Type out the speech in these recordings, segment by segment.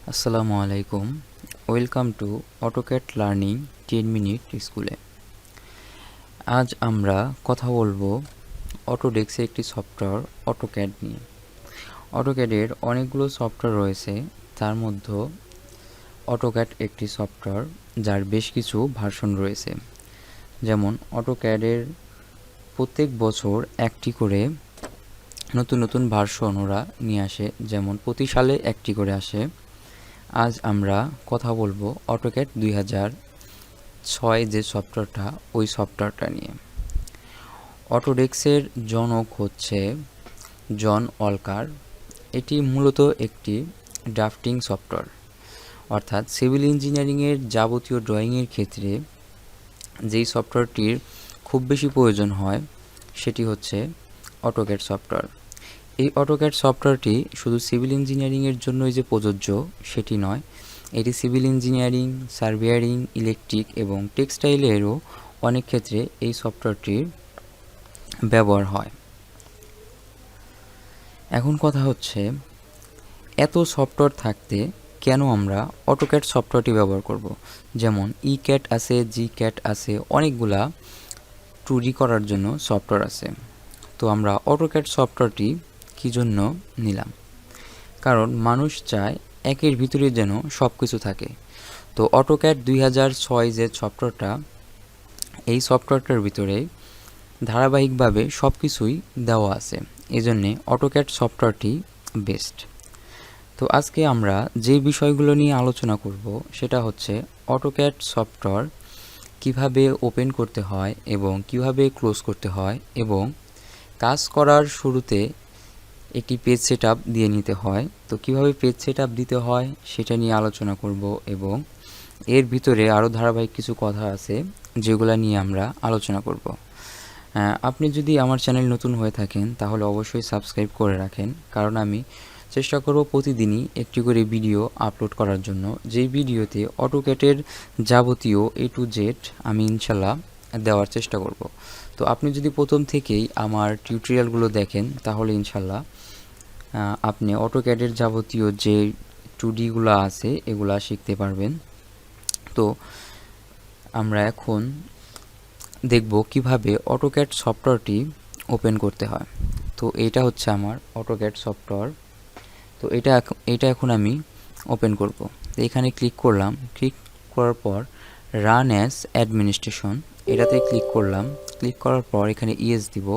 আসসালামু আলাইকুম। Welcome to AutoCAD learning 10 minute স্কুলে। আজ আমরা কথা বলবো অটোডেস্কের একটি সফটওয়্যার অটোক্যাড নিয়ে। অটোক্যাডের অনেকগুলো সফটওয়্যার রয়েছে, তার মধ্যে অটোক্যাড একটি সফটওয়্যার যার বেশ কিছু ভার্সন রয়েছে। যেমন অটোক্যাডের প্রত্যেক বছর একটি করে নতুন নতুন ভার্সন ওরা নিয়ে আসে, যেমন প্রতি সালে একটি করে আসে। আজ আমরা কথা বলবো অটোক্যাড 2006 যে সফটওয়্যারটা, ওই সফটওয়্যারটা নিয়ে। অটোডেস্কের জনক হচ্ছে জন ওয়ালকার। এটি মূলত একটি ড্রাফটিং সফটওয়্যার, অর্থাৎ সিভিল ইঞ্জিনিয়ারিংয়ের যাবতীয় ড্রয়িংয়ের ক্ষেত্রে যেই সফটওয়্যারটির খুব বেশি প্রয়োজন হয় সেটি হচ্ছে অটোক্যাড সফটওয়্যার। এই অটোক্যাড সফটওয়্যারটি শুধু সিভিল ইঞ্জিনিয়ারিংয়ের জন্যই যে প্রযোজ্য সেটি নয়, এটি সিভিল ইঞ্জিনিয়ারিং, সার্ভেয়ারিং, ইলেকট্রিক এবং টেক্সটাইলেরও অনেক ক্ষেত্রে এই সফটওয়্যারটির ব্যবহার হয়। এখন কথা হচ্ছে, এত সফটওয়্যার থাকতে কেন আমরা অটোক্যাড সফটওয়্যারটি ব্যবহার করব? যেমন ক্যাট আছে, ক্যাট আছে, অনেকগুলা 2D করার জন্য সফটওয়্যার আছে। তো আমরা অটোক্যাড সফটওয়্যারটি কী জন্য নিলাম? কারণ মানুষ চায় একের ভিতরে যেন সব কিছু থাকে। তো অটোক্যাড 2006 যে সফটওয়্যারটা, এই সফটওয়্যারটার ভিতরে ধারাবাহিকভাবে সব কিছুই দেওয়া আছে, এজন্যে অটোক্যাড সফটওয়্যারটি বেস্ট। তো আজকে আমরা যে বিষয়গুলো নিয়ে আলোচনা করব সেটা হচ্ছে অটোক্যাড সফটওয়্যার কিভাবে ওপেন করতে হয় এবং কিভাবে ক্লোজ করতে হয়, এবং কাজ করার শুরুতে একটি পেজ সেটআপ দিয়ে নিতে হয়। তো কিভাবে পেজ সেটআপ দিতে হয় সেটা নিয়ে আলোচনা করব, এবং এর ভিতরে আরও ধারাবাহিক কিছু কথা আছে যেগুলো নিয়ে আমরা আলোচনা করব। আপনি যদি আমার চ্যানেল নতুন হয়ে থাকেন তাহলে অবশ্যই সাবস্ক্রাইব করে রাখেন, কারণ আমি চেষ্টা করব প্রতিদিনই একটি করে ভিডিও আপলোড করার জন্য, যেই ভিডিওতে অটোক্যাডের যাবতীয় A to Z আমি ইনশাল্লাহ দেওয়ার চেষ্টা করব। তো আপনি যদি প্রথম থেকেই আমার টিউটোরিয়ালগুলো দেখেন তাহলে ইনশাল্লাহ আপনি অটোক্যাডের যাবতীয় যে 2Dগুলো আছে এগুলা শিখতে পারবেন। তো আমরা এখন দেখব কিভাবে অটোক্যাড সফটওয়্যারটি ওপেন করতে হয়। তো এটা হচ্ছে আমার অটোক্যাড সফটওয়্যার। তো এটা এখন আমি ওপেন করব। তো এখানে ক্লিক করলাম, ক্লিক করার পর রান অ্যাজ অ্যাডমিনিস্ট্রেশন এটাতে ক্লিক করলাম। ক্লিক করার পর এখানে ইয়েস দিব।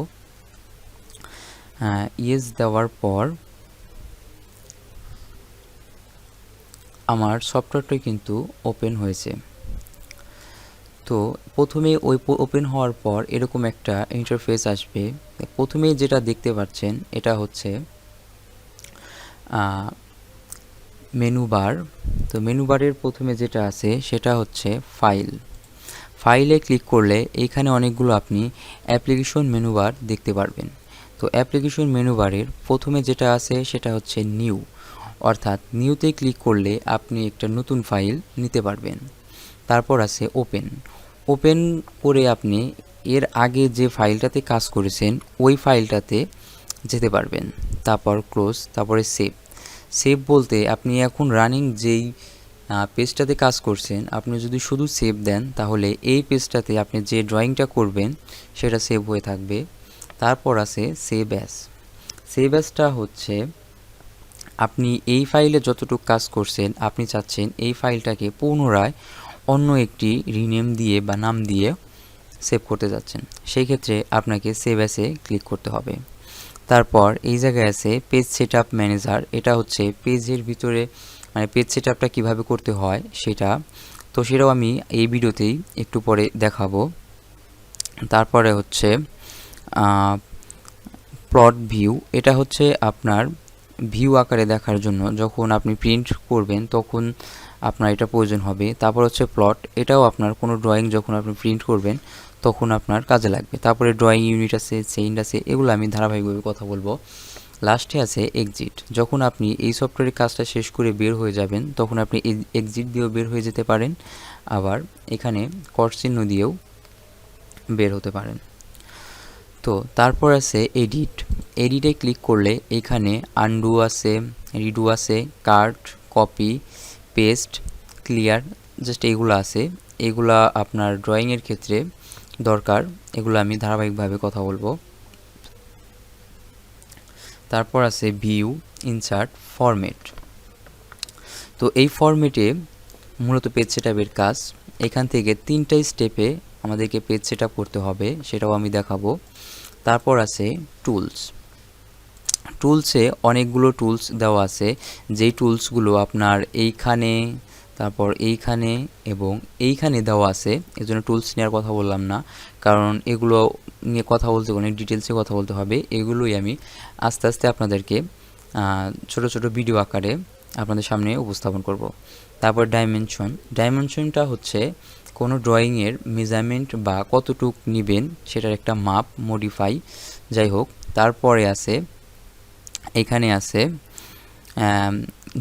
ইয়েস দেওয়ার পর আমার সফটওয়্যারটি কিন্তু ওপেন হয়েছে। তো প্রথমে ওপেন হওয়ার পর এরকম একটা ইন্টারফেস আসবে। প্রথমে যেটা দেখতে পাচ্ছেন এটা হচ্ছে মেনু বার। তো মেনু বারের প্রথমে যেটা আছে সেটা হচ্ছে ফাইলে ক্লিক করলে এইখানে অনেকগুলো আপনি অ্যাপ্লিকেশন মেনু বার দেখতে পারবেন। তো অ্যাপ্লিকেশন মেনু বারের প্রথমে যেটা আছে সেটা হচ্ছে নিউ, অর্থাৎ নিউতে ক্লিক করলে আপনি একটা নতুন ফাইল নিতে পারবেন। তারপর আছে ওপেন করে আপনি এর আগে যে ফাইলটাতে কাজ করেছেন ওই ফাইলটাতে যেতে পারবেন। তারপর ক্লোজ, তারপরে সেভ বলতে আপনি এখন রানিং যেই পেজটাতে কাজ করছেন আপনি যদি শুধু সেভ দেন তাহলে এই পেজটাতে আপনি যে ড্রয়িংটা করবেন সেটা সেভ হয়ে থাকবে। তারপর আছে সেভ অ্যাজটা হচ্ছে আপনি এই ফাইলে যতটুকু কাজ করছেন আপনি চাচ্ছেন এই ফাইলটাকে পুনরায় অন্য একটি রিনেম দিয়ে বা নাম দিয়ে সেভ করতে যাচ্ছেন, সেই ক্ষেত্রে আপনাকে সেভ অ্যাসে ক্লিক করতে হবে। তারপর এই জায়গায় আছে পেজ সেটআপ ম্যানেজার। এটা হচ্ছে পেজের ভিতরে মানে পেজ সেটআপটা কীভাবে করতে হয় সেটা, তো সেটাও আমি এই ভিডিওতেই একটু পরে দেখাবো। তারপরে হচ্ছে প্লট ভিউ। এটা হচ্ছে আপনার ভিউ আকারে দেখার জন্য, যখন আপনি প্রিন্ট করবেন তখন আপনার এটা প্রয়োজন হবে। তারপর হচ্ছে প্লট, এটাও আপনার কোনো ড্রয়িং যখন আপনি প্রিন্ট করবেন তখন আপনার কাজে লাগবে। তারপরে ড্রয়িং ইউনিট আছে, চেইন আছে, এগুলো আমি ধারাবাহিকভাবে কথা বলবো। লাস্টে আছে এক্সিট। যখন আপনি এই সফটওয়্যারের কাজটা শেষ করে বের হয়ে যাবেন তখন আপনি এক্সিট দিয়েও বের হয়ে যেতে পারেন, আবার এখানে কট চিহ্ন দিয়েও বের হতে পারেন। তো তারপর আছে এডিটে ক্লিক করলে এখানে আনডু আছে, রিডু আছে, কাট, কপি, পেস্ট, ক্লিয়ার, জাস্ট এইগুলো আছে। এগুলা আপনার ড্রয়িংয়ের ক্ষেত্রে দরকার, এগুলো আমি ধারাবাহিকভাবে কথা বলবো। তারপর আছে ভিউ, ইনসার্ট, ফরম্যাট। তো এই ফরম্যাটে মূলত পেজ সেটআপের কাজ। এখান থেকে 3টা স্টেপে আমাদেরকে পেজ সেটআপ করতে হবে, সেটাও আমি দেখাবো। তারপর আছে টুলস। টুলসে অনেকগুলো টুলস দেওয়া আছে, যেই টুলসগুলো আপনার এইখানে, তারপর এইখানে এবং এইখানে দেওয়া আছে। এজন্য টুলস নেওয়ার কথা বললাম না, কারণ এগুলো নিয়ে কথা বলতে অনেক ডিটেলসে কথা বলতে হবে। এগুলোই আমি আস্তে আস্তে আপনাদেরকে ছোট ছোট ভিডিও আকারে আপনাদের সামনে উপস্থাপন করব। তারপর ডাইমেনশন। ডাইমেনশনটা হচ্ছে কোনো ড্রয়িংয়ের মেজারমেন্ট বা কতটুক নেবেন সেটার একটা মাপ, মডিফাই, যাই হোক। তারপরে আছে, এখানে আছে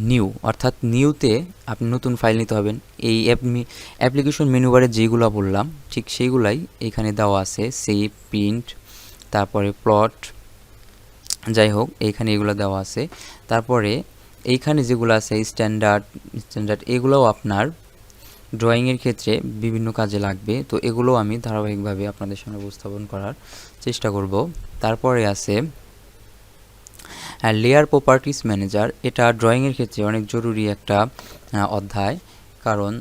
নিউ, অর্থাৎ নিউতে আপনি নতুন ফাইল নিতে হবেন। এই অ্যাপ্লিকেশন মেনুবারে যেগুলো বললাম ঠিক সেইগুলাই এখানে দেওয়া আছে, সেভ, প্রিন্ট, তারপরে প্লট, যাই হোক এইখানে এগুলো দেওয়া আছে। তারপরে এইখানে যেগুলো আছে স্ট্যান্ডার্ড, এগুলোও আপনার ড্রয়িংয়ের ক্ষেত্রে বিভিন্ন কাজে লাগবে। তো এগুলো আমি ধারাবাহিকভাবে আপনাদের সামনে উপস্থাপন করার চেষ্টা করব। তারপরে আছে লেয়ার প্রপার্টিস ম্যানেজার। এটা ড্রয়িংয়ের ক্ষেত্রে অনেক জরুরি একটা অধ্যায়, কারণ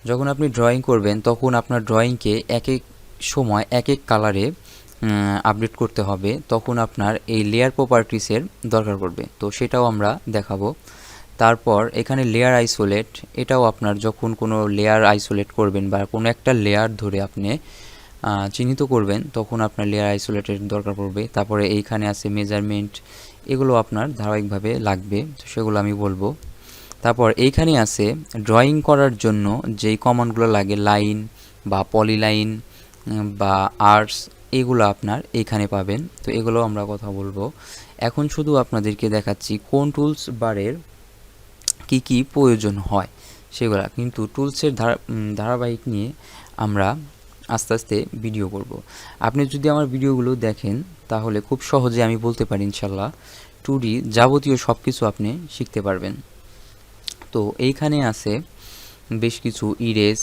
যখন আপনি ড্রয়িং করবেন তখন আপনার ড্রয়িংকে এক এক সময় এক এক কালারে আপডেট করতে হবে, তখন আপনার এই লেয়ার প্রপার্টিসের দরকার পড়বে। তো সেটাও আমরা দেখাবো। তারপর এখানে লেয়ার আইসোলেট, এটাও আপনার যখন কোনো লেয়ার আইসোলেট করবেন বা কোনো একটা লেয়ার ধরে আপনি চিহ্নিত করবেন তখন আপনার লেয়ার আইসোলেটের দরকার পড়বে। তারপরে এইখানে আছে মেজারমেন্ট, এগুলো আপনার ধারাবাহিকভাবে লাগবে, তো সেগুলো আমি বলবো। তারপর এইখানে আছে ড্রয়িং করার জন্য যেই কমান্ডগুলো লাগে, লাইন বা পলিলাইন বা আর্টস, এগুলো আপনার এইখানে পাবেন। তো এগুলো আমরা কথা বলবো। এখন শুধু আপনাদেরকে দেখাচ্ছি কোন টুলস বারের কি কি প্রয়োজন হয় সেগুলা, কিন্তু টুলসের ধারাবাহিক নিয়ে আমরা আস্তে আস্তে ভিডিও করব। আপনি যদি আমার ভিডিওগুলো দেখেন তাহলে খুব সহজে আমি বলতে পারি ইনশাল্লাহ 2D যাবতীয় সব কিছু আপনি শিখতে পারবেন। তো এইখানে আছে বেশ কিছু ইরেজ,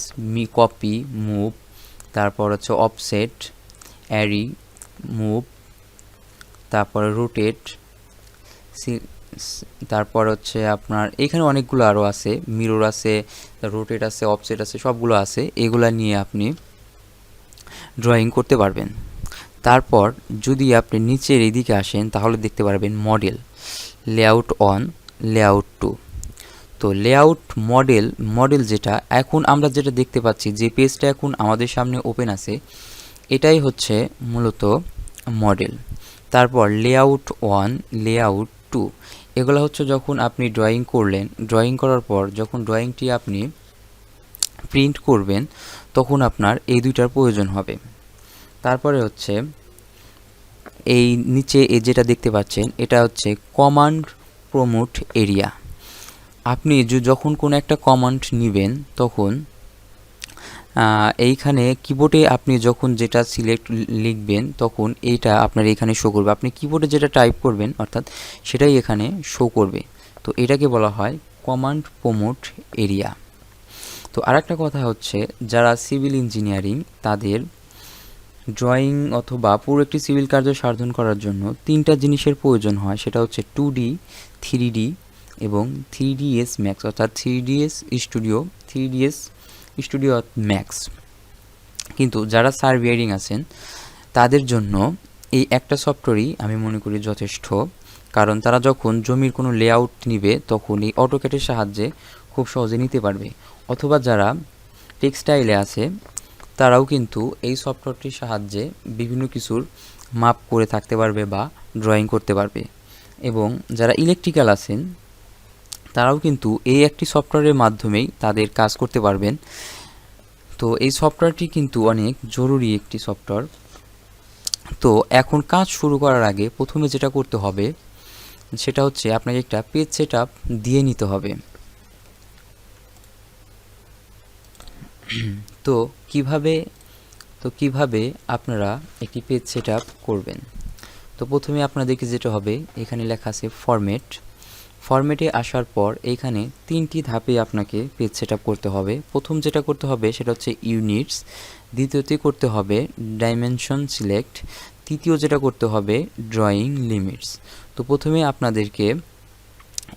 কপি, মুভ, তারপর হচ্ছে অফসেট, অ্যারি, মুভ, তারপর রোটেট, তারপর হচ্ছে আপনার এখানে অনেকগুলো আরও আছে, মিরর আছে, রোটেট আছে, অফসেট আছে, সবগুলো আছে। এগুলা নিয়ে আপনি ড্রয়িং করতে পারবেন। তারপর যদি আপনি নিচের এদিকে আসেন তাহলে দেখতে পারবেন মডেল, লেআউট 1, লেআউট 2। তো লেআউট মডেল যেটা এখন আমরা যেটা দেখতে পাচ্ছি, যে পেজটা এখন আমাদের সামনে ওপেন আছে, এটাই হচ্ছে মূলত মডেল। তারপর লেআউট 1, লেআউট 2, এগুলো হচ্ছে যখন আপনি ড্রয়িং করলেন, ড্রয়িং করার পর যখন ড্রয়িংটি আপনি প্রিন্ট করবেন তখন আপনার এই দুইটার প্রয়োজন হবে। তারপরে হচ্ছে এই নিচে যেটা দেখতে পাচ্ছেন এটা হচ্ছে কমান্ড প্রমোট এরিয়া। আপনি যখন কোনো একটা কমান্ড নেবেন তখন এইখানে কিবোর্ডে আপনি যখন যেটা সিলেক্ট লিখবেন তখন এইটা আপনার এখানে শো করবে। আপনি কিবোর্ডে যেটা টাইপ করবেন অর্থাৎ সেটাই এখানে শো করবে। তো এটাকে বলা হয় কমান্ড প্রমোট এরিয়া। তো আরেকটা কথা হচ্ছে, যারা সিভিল ইঞ্জিনিয়ারিং তাদের ড্রয়িং অথবা পুরো একটি সিভিল কার্য সাধন করার জন্য 3টা জিনিসের প্রয়োজন হয়, সেটা হচ্ছে 2D, 3D এবং 3ds ম্যাক্স, অর্থাৎ 3ds স্টুডিও ম্যাক্স। কিন্তু যারা সার্ভেয়ারিং আছেন তাদের জন্য এই একটা সফটওয়্যারই আমি মনে করি যথেষ্ট, কারণ তারা যখন জমির কোনো লেআউট নিবে তখন এই অটোক্যাডের সাহায্যে খুব সহজে নিতে পারবে। অথবা যারা টেক্সটাইলে আছে তারাও কিন্তু এই সফটওয়্যারটির সাহায্যে বিভিন্ন কিছুর মাপ করে থাকতে পারবে বা ড্রয়িং করতে পারবে। এবং যারা ইলেকট্রিক্যাল আছেন তারাও কিন্তু এই একটি সফটওয়্যারের মাধ্যমেই তাদের কাজ করতে পারবেন। তো এই সফটওয়্যারটি কিন্তু অনেক জরুরি একটি সফটওয়্যার। তো এখন কাজ শুরু করার আগে প্রথমে যেটা করতে হবে সেটা হচ্ছে আপনাকে একটা পেজ সেটআপ দিয়ে নিতে হবে। তো কিভাবে আপনারা একটি পেজ সেটআপ করবেন? তো প্রথমে আপনাদেরকে যেটা হবে, এখানে লেখা আছে ফরম্যাট, ফরম্যাটে আসার পর এইখানে 3টি ধাপে আপনাকে পেজ সেটআপ করতে হবে। প্রথম যেটা করতে হবে সেটা হচ্ছে ইউনিটস, দ্বিতীয়তে করতে হবে ডাইমেনশন সিলেক্ট, তৃতীয় যেটা করতে হবে ড্রয়িং লিমিটস। তো প্রথমে আপনাদেরকে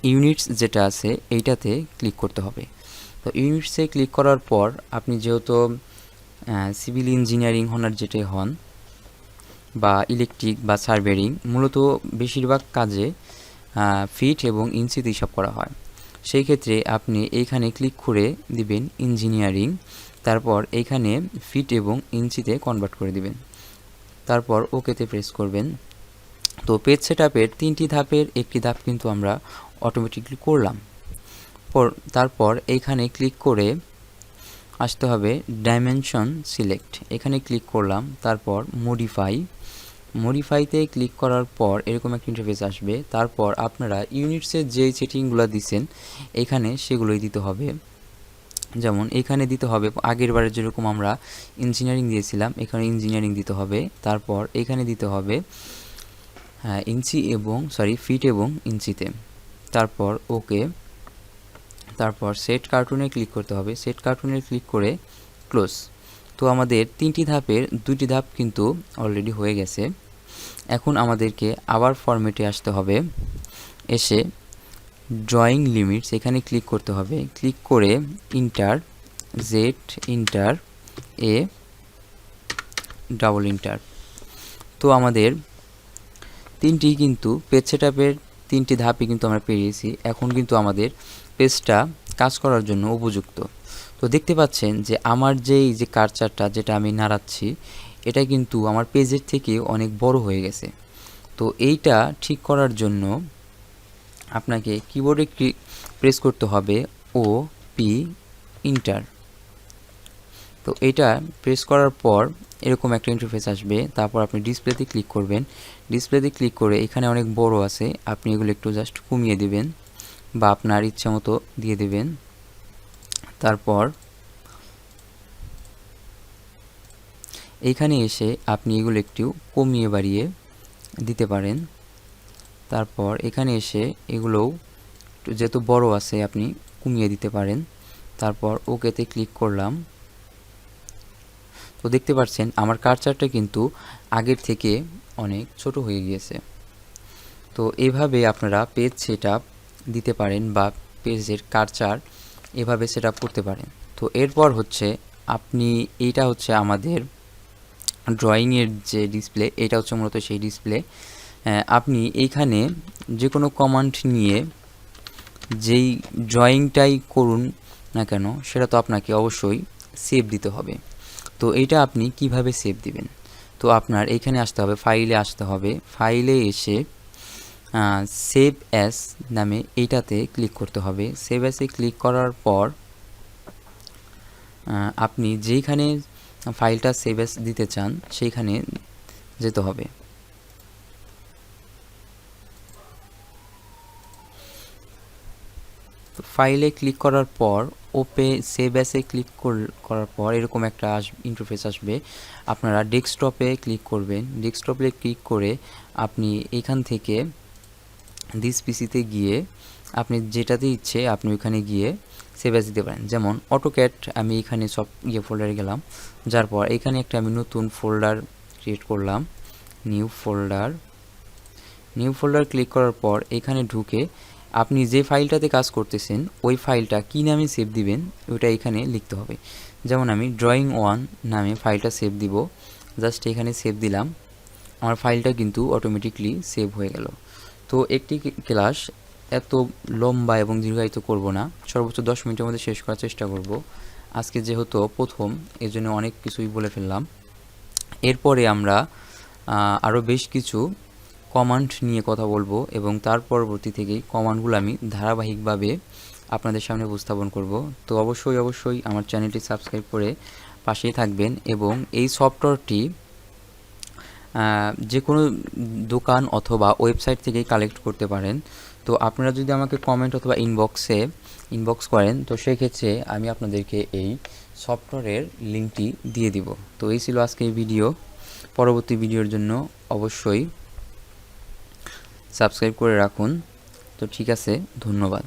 ইউনিটস যেটা আছে এইটাতে ক্লিক করতে হবে। তো ইউনিটসে ক্লিক করার পর আপনি যেহেতু সিভিল ইঞ্জিনিয়ারিং হনার যেটাই হন বা ইলেকট্রিক বা সার্ভেয়ারিং, মূলত বেশিরভাগ কাজে ফিট এবং ইঞ্চিতে হিসাব করা হয়। সেই ক্ষেত্রে আপনি এইখানে ক্লিক করে দিবেন ইঞ্জিনিয়ারিং, তারপর এইখানে ফিট এবং ইঞ্চিতে কনভার্ট করে দিবেন, তারপর ওকেতে প্রেস করবেন। তো পেজ সেটআপের 3টি ধাপের একটি ধাপ কিন্তু আমরা অটোমেটিকলি করলাম। তারপর এইখানে ক্লিক করে আসতে হবে ডাইমেনশন সিলেক্ট, এখানে ক্লিক করলাম, তারপর মডিফাইতে ক্লিক করার পর এরকম একটা ইন্টারফেস আসবে। তারপর আপনারা ইউনিটসের যেই সেটিংগুলো দিছেন এখানে সেগুলোই দিতে হবে। যেমন এখানে দিতে হবে আগের বারে যেরকম আমরা ইঞ্জিনিয়ারিং দিয়েছিলাম, এখানে ইঞ্জিনিয়ারিং দিতে হবে। তারপর এখানে দিতে হবে ফিট এবং ইঞ্চিতে, তারপর ওকে, তারপর সেট কার্টুনে ক্লিক করতে হবে। সেট কার্টুনে ক্লিক করে ক্লোজ। তো আমাদের 3টি ধাপের 2টি ধাপ কিন্তু অলরেডি হয়ে গেছে। এখন আমাদেরকে আবার ফরম্যাটে আসতে হবে, এসে ড্রয়িং লিমিটস এখানে ক্লিক করতে হবে। ক্লিক করে ইন্টার ইন্টার এ ডাবল ইন্টার। তো আমাদের 3টি কিন্তু পেজ সেটআপের 3টি ধাপই কিন্তু আমরা পেরিয়েছি। এখন কিন্তু আমাদের পেজটা কাজ করার জন্য উপযুক্ত। তো দেখতে পাচ্ছেন যে আমার যে কার্সারটা যেটা আমি নাড়াচ্ছি এটা কিন্তু আমার পেজের থেকে অনেক বড় হয়ে গেছে। তো এইটা ঠিক করার জন্য আপনাকে কিবোর্ডে প্রেস করতে হবে ও পি ইন্টার। তো এইটা প্রেস করার পর এরকম একটা ইন্টারফেস আসবে। তারপর আপনি ডিসপ্লেতে ক্লিক করবেন। ডিসপ্লেতে ক্লিক করে এখানে অনেক বড় আছে, আপনি এগুলো একটু জাস্ট কমিয়ে দিবেন বা আপনার ইচ্ছা মতো দিয়ে দিবেন। তারপর এইখানে এসে আপনি এগুলো একটু কমিয়ে বাড়িয়ে দিতে পারেন। তারপর এখানে এসে এগুলোও যেহেতু বড় আছে আপনি কমিয়ে দিতে পারেন। তারপর ওকেতে ক্লিক করলাম। তো দেখতে পাচ্ছেন আমার কার্সারটা কিন্তু আগের থেকে অনেক ছোট হয়ে গিয়েছে। তো এইভাবে আপনারা পেজ সেটআপ দিতে পারেন বা পেজের কার্সার এভাবে সেটআপ করতে পারেন। তো এরপর হচ্ছে এইটা হচ্ছে আমাদের ড্রয়িংয়ের যে ডিসপ্লে, এটা হচ্ছে মূলত সেই ডিসপ্লে। আপনি এইখানে যে কোনো কমান্ড নিয়ে যেই ড্রয়িংটাই করুন না কেন সেটা তো আপনাকে অবশ্যই সেভ দিতে হবে। তো এইটা আপনি কিভাবে সেভ দিবেন? তো আপনার এইখানে আসতে হবে, ফাইলে আসতে হবে। ফাইলে এসে সেভ অ্যাজ নামে এইটাতে ক্লিক করতে হবে। সেভ অ্যাসে ক্লিক করার পর আপনি যেইখানে ফাইলটা সেভ অ্যাজ দিতে চান সেইখানে যেতে হবে। তো ফাইলে ক্লিক করার পর সেভ অ্যাসে ক্লিক করার পর এরকম একটা ইন্টারফেস আসবে। আপনারা ডেস্কটপে ক্লিক করবেন। ডেস্কটপে ক্লিক করে আপনি এখান থেকে দিস পিসিতে গিয়ে আপনি যেটাতে ইচ্ছে আপনি ওইখানে গিয়ে সেভ অ্যাজ দিতে পারেন। যেমন অটোক্যাড আমি এখানে সব ফোল্ডারে গেলাম, যার পর এখানে একটা আমি নতুন ফোল্ডার ক্রিয়েট করলাম, নিউ ফোল্ডার ক্লিক করার পর এখানে ঢুকে আপনি যে ফাইলটাতে কাজ করতেছেন ওই ফাইলটা কী নামে সেভ দিবেন ওইটা এখানে লিখতে হবে। যেমন আমি ড্রয়িং 1 নামে ফাইলটা সেভ দিব, জাস্ট এখানে সেভ দিলাম, আমার ফাইলটা কিন্তু অটোমেটিকলি সেভ হয়ে গেল। তো একটি ক্লাস এত লম্বা এবং দীর্ঘায়িত করব না, সর্বোচ্চ 10 মিনিটের মধ্যে শেষ করার চেষ্টা করব। আজকে যেহেতু প্রথম এর জন্য অনেক কিছুই বলে ফেললাম। এরপরে আমরা আরও বেশ কিছু কমান্ড নিয়ে কথা বলবো এবং তার পরবর্তী থেকেই কমান্ডগুলো আমি ধারাবাহিকভাবে আপনাদের সামনে উপস্থাপন করব। তো অবশ্যই আমার চ্যানেলটি সাবস্ক্রাইব করে পাশেই থাকবেন এবং এই সফটওয়্যারটি যে কোনো দোকান অথবা ওয়েবসাইট থেকেই কালেক্ট করতে পারেন। তো আপনারা যদি আমাকে কমেন্ট অথবা ইনবক্স করেন তো সেক্ষেত্রে আমি আপনাদেরকে এই সফটওয়্যারের লিঙ্কটি দিয়ে দিব। তো এই ছিল আজকে এই ভিডিও। পরবর্তী ভিডিওর জন্য অবশ্যই সাবস্ক্রাইব করে রাখুন। তো ঠিক আছে, ধন্যবাদ।